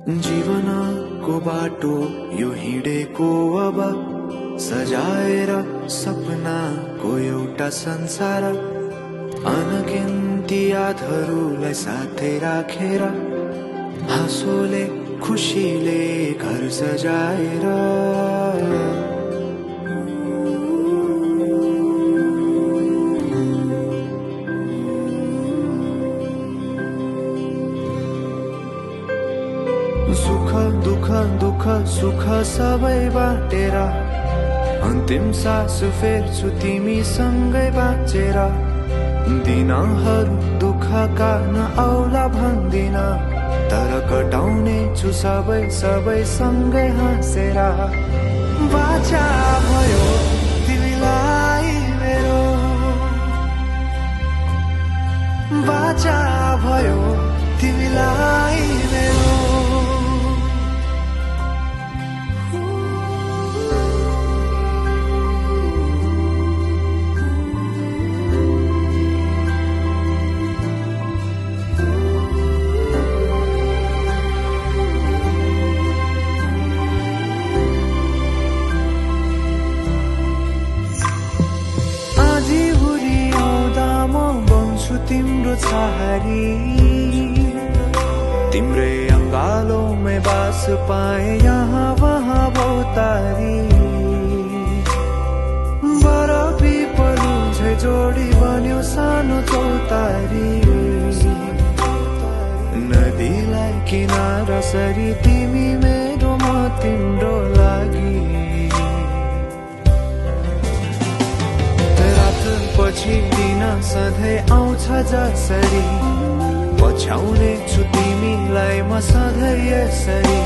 जीवनको बाटो यो हिँडेको अब सजाएर सपनाको एउटा संसार अनगिन्ती यादहरूलाई साथै राखेर हाँसोले खुसीले घर सजाएर सुख दुख दुख सुख सबै बाटेर अन्तिम सास फेर्छु तिमीसँगै बाँचेर दिनहरू दुःखका नआउला भन्दिन तर कटाउने छु सबै सबै सँगै हाँसेर बाचा भयो तिमीलाई मेरो बाचा भयो तिमीलाई मेरो तिम्रो छहारी तिम्रै अंगालों बास पाए यहाँ वहाँ बहुतारी बरफी पलु झै जोडी बन्यो सानो चौतारी नदीलाई किनारा सरी तिमी मेरो म तिम्रो लागि पछि दिन सधैँ आउँछ जसरी पछ्याउने छु तिमीलाई म सधैँ यसरी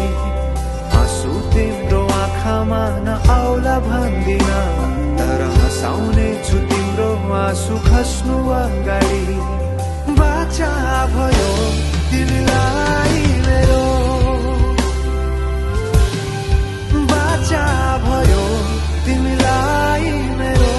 आँसु तिम्रो आँखामा नआउला भन्दिन तर हँसाउने छु तिम्रो आँसु खस्नु अगाडि बाचा भयो तिमीलाई मेरो बाचा भयो तिमीलाई मेरो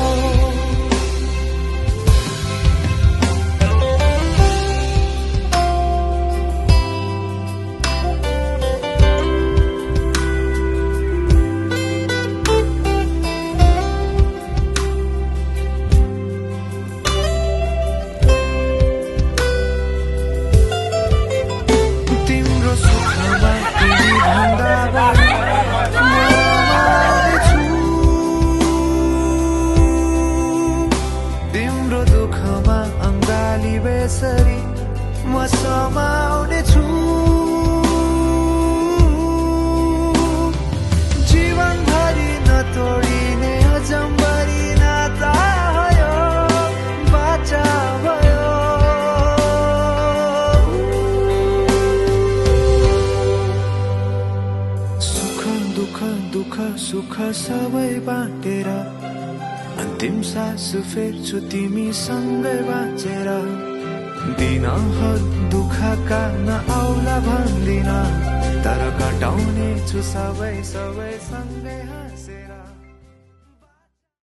तिम्रो दुःखमा अंगाली बेसरी म समाउने छु जीवनभरि नतोडिने अजम्बरी नाता भयो बाचा भयो सुख दुःख दुःख सुख सबै बाटेर अन्तिम सास फेर्छु तिमीसँगै बाँचेर दिनहरू दुःखका नआउला भन्दिन तर कटाउने छु सबै सबै सँगै